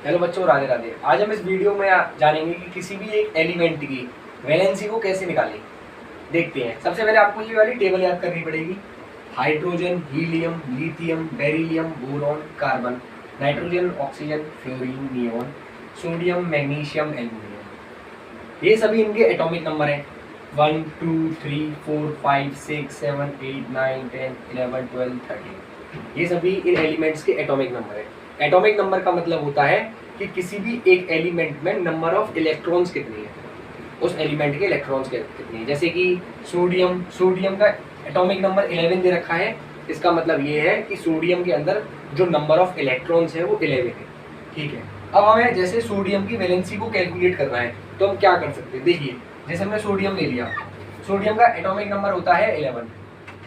Hello बच्चों, राधे राधे। आज हम इस वीडियो में जानेंगे कि किसी भी एक एलिमेंट की वैलेंसी को कैसे निकालें। देखते हैं। सबसे पहले आपको ये वाली टेबल याद करनी पड़ेगी। Hydrogen, helium, lithium, beryllium, boron, carbon, nitrogen, oxygen, fluorine, neon, sodium, magnesium, aluminium. ये सभी इनके एटॉमिक नंबर हैं। 1 2 3 4 5 6 7 8 9 10 11 12 13। ये सभी इन एलिमेंट्स के एटॉमिक नंबर हैं। एटॉमिक नंबर का मतलब होता है कि किसी भी एक एलिमेंट में नंबर ऑफ इलेक्ट्रॉन्स कितने हैं, उस एलिमेंट के इलेक्ट्रॉन्स कितने हैं। जैसे कि सोडियम का एटॉमिक नंबर 11 दे रखा है। इसका मतलब ये है कि सोडियम के अंदर जो नंबर ऑफ इलेक्ट्रॉन्स है वो 11 है। ठीक है। अब हमें जैसे सोडियम की वैलेंसी को कैलकुलेट करना है तो हम क्या कर सकते हैं। देखिए, जैसे हमने सोडियम ले लिया, सोडियम का एटॉमिक नंबर होता है 11।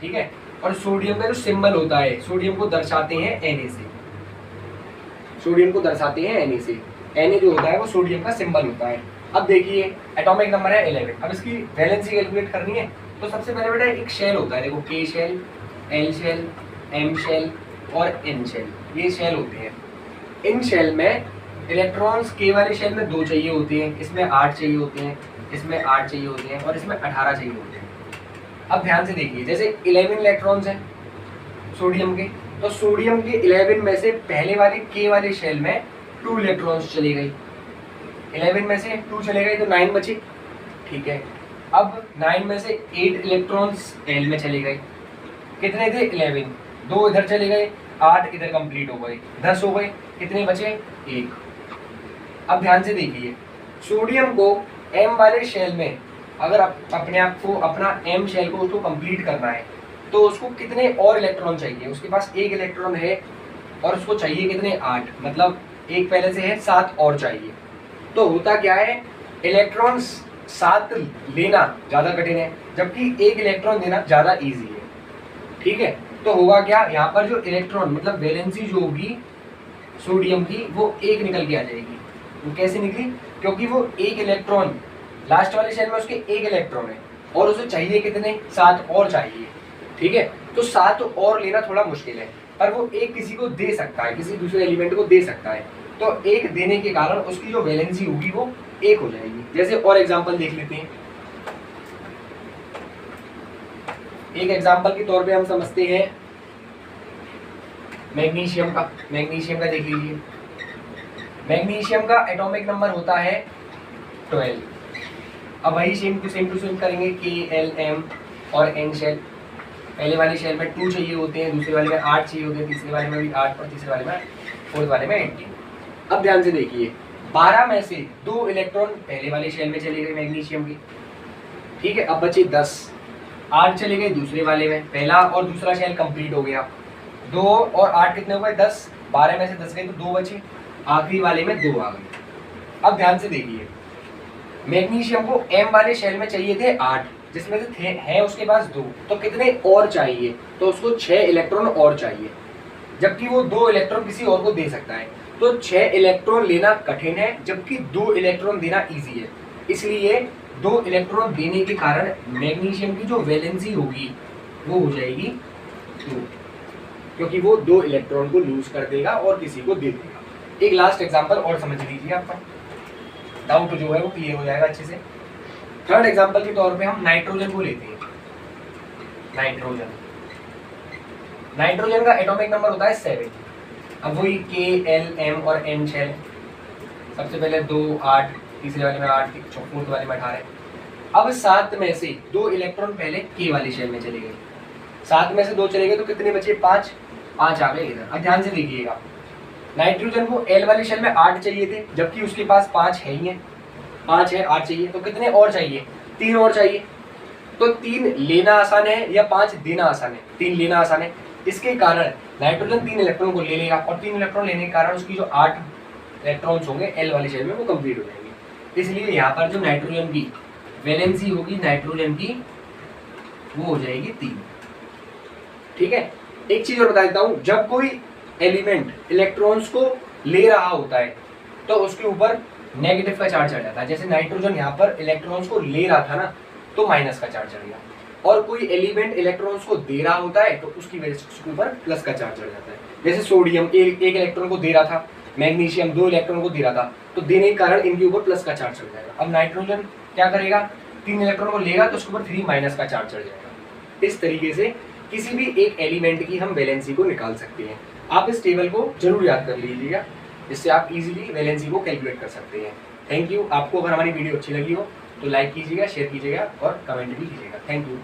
ठीक है। और सोडियम का जो सिंबल होता है, सोडियम को दर्शाते हैं Na से। सोडियम को दर्शाते हैं Na से। Na जो होता है वो सोडियम का सिंबल होता है। अब देखिए, एटॉमिक नंबर है 11। अब इसकी वैलेंसी कैलकुलेट करनी है तो सबसे पहले बेटा एक शेल होता है। देखो, K shell, L shell, M shell और N शेल। ये शेल होते हैं। इन शेल में इलेक्ट्रॉन्स K वाले शेल में 2 चाहिए होते हैं, इसमें 8 चाहिए होते हैं, इसमें 8 चाहिए होते हैं और इसमें 18 चाहिए होते हैं। अब ध्यान से देखिए, जैसे 11 इलेक्ट्रॉन्स हैं सोडियम के, तो सोडियम के 11 में से पहले वाले K वाले शेल में 2 इलेक्ट्रॉन्स चली गई। 11 में से 2 चले गए तो 9 बचे। ठीक है। अब 9 में से 8 इलेक्ट्रॉन्स L में चले गए। कितने थे? 11। 2 इधर चले गए, 8 इधर कंप्लीट हो गए, 10 हो गए। कितने बचे? 1। अब ध्यान से देखिए, सोडियम को M वाले शेल में अगर अपने आप को अपना M शेल को उसको कंप्लीट करना है तो उसको कितने और इलेक्ट्रॉन चाहिए। उसके पास 1 इलेक्ट्रॉन है और उसको चाहिए कितने? 8। मतलब 1 पहले से है, 7 और चाहिए। तो होता क्या है, इलेक्ट्रॉन 7 लेना ज़्यादा कठिन है जबकि 1 इलेक्ट्रॉन देना ज़्यादा ईजी है। ठीक है। तो होगा क्या, यहाँ पर जो इलेक्ट्रॉन मतलब वैलेंसी जो होगी सोडियम की वो 1 निकल के आ जाएगी। वो कैसे निकली? क्योंकि वो 1 इलेक्ट्रॉन लास्ट वाले शेल में उसके 1 इलेक्ट्रॉन है और उसे चाहिए कितने? 7 और चाहिए। ठीक है। तो 7 और लेना थोड़ा मुश्किल है, पर वो 1 किसी को दे सकता है, किसी दूसरे एलिमेंट को दे सकता है। तो 1 देने के कारण उसकी जो वैलेंसी होगी वो 1 हो जाएगी। जैसे और एग्जांपल देख लेते हैं। एक एग्जांपल के तौर पे हम समझते हैं मैग्नीशियम का देख लीजिए। मैग्नीशियम का एटॉमिक नंबर होता है 12। अब वही सेम टू सेम करेंगे। K, L, M और N शेल। पहले वाले शेल में 2 चाहिए होते हैं, दूसरे वाले में 8 चाहिए होते हैं, तीसरे वाले में भी 8 और तीसरे वाले में 4th वाले में 18। अब ध्यान से देखिए, 12 में से 2 इलेक्ट्रॉन पहले वाले शेल में चले गए मैग्नीशियम के। ठीक है। अब बचे 10। 8 चले गए दूसरे वाले में, पहला और दूसरा शेल कंप्लीट हो गया। 2 और 8 कितने हो गए? 10। 12 में से 10 गए तो 2 बचे, आखिरी वाले में 2 आ गए। अब ध्यान से देखिए, मैग्नीशियम को M वाले शेल में चाहिए थे 8, जिसमें से है उसके पास 2, तो कितने और चाहिए? तो उसको 6 इलेक्ट्रॉन और चाहिए, जबकि वो 2 इलेक्ट्रॉन किसी और को दे सकता है। तो 6 इलेक्ट्रॉन लेना कठिन है जबकि 2 इलेक्ट्रॉन देना इजी है। इसलिए 2 इलेक्ट्रॉन देने के कारण मैग्नीशियम की जो वैलेंसी होगी वो हो जाएगी 2, क्योंकि वो 2 इलेक्ट्रॉन को लूज कर देगा और किसी को दे देगा। एक लास्ट एग्जांपल और समझ लीजिए, आपका डाउट जो है वो क्लियर हो जाएगा अच्छे से। थर्ड एग्जांपल के तौर पे हम नाइट्रोजन को लेते हैं। नाइट्रोजन का एटॉमिक नंबर होता है 7। अब वही K, L, M और N शेल। सबसे पहले 2, 8, तीसरे वाले में 8, 4th वाले में 18। अब 7 में से 2 इलेक्ट्रॉन पहले K वाले शेल में चले गए। 7 में से 2 चले गए तो कितने बचे? 5 आ गए इधर। अब ध्यान से देखिएगा, नाइट्रोजन को L वाले शेल में 8 चाहिए थे जबकि उसके पास 5 है ही है। 5 है, 8 चाहिए, तो कितने और चाहिए? 3 और चाहिए। तो 3 लेना आसान है या 5 देना आसान है? 3 लेना आसान है। इसके कारण नाइट्रोजन 3 इलेक्ट्रॉन को ले लेगा और 3 इलेक्ट्रॉन लेने के कारण उसकी जो 8 इलेक्ट्रॉन्स होंगे L वाले शेल में वो कंप्लीट हो जाएंगे। इसलिए यहाँ पर जो नाइट्रोजन की वैलेंसी होगी नाइट्रोजन की वो हो जाएगी 3। ठीक है। एक चीज और बता देता हूँ, जब कोई एलिमेंट इलेक्ट्रॉन्स को ले रहा होता है तो उसके ऊपर नेगेटिव का चार्ज चढ़ जाता है। जैसे नाइट्रोजन यहाँ पर इलेक्ट्रॉन्स को ले रहा था ना, तो माइनस का चार्ज चढ़ गया। और कोई एलिमेंट इलेक्ट्रॉन्स को दे रहा होता है तो उसकी वजह से उसके ऊपर प्लस का चार्ज चढ़ जाता है। जैसे सोडियम एक इलेक्ट्रॉन को दे रहा था मैग्नीशियम 2 इलेक्ट्रॉन को दे रहा था, तो देने के कारण इनके ऊपर प्लस का चार्ज चढ़ जाएगा। अब नाइट्रोजन क्या करेगा, 3 इलेक्ट्रॉन को लेगा तो उसके ऊपर 3 माइनस का चार्ज चढ़ जाएगा। इस तरीके से किसी भी एक एलिमेंट की हम वैलेंसी को निकाल सकते हैं। आप इस टेबल को जरूर याद कर लीजिएगा, जिससे आप इजीली वैलेंसी को कैलकुलेट कर सकते हैं। Thank you. आपको अगर हमारी वीडियो अच्छी लगी हो तो लाइक कीजिएगा, शेयर कीजिएगा और कमेंट भी कीजिएगा। Thank you.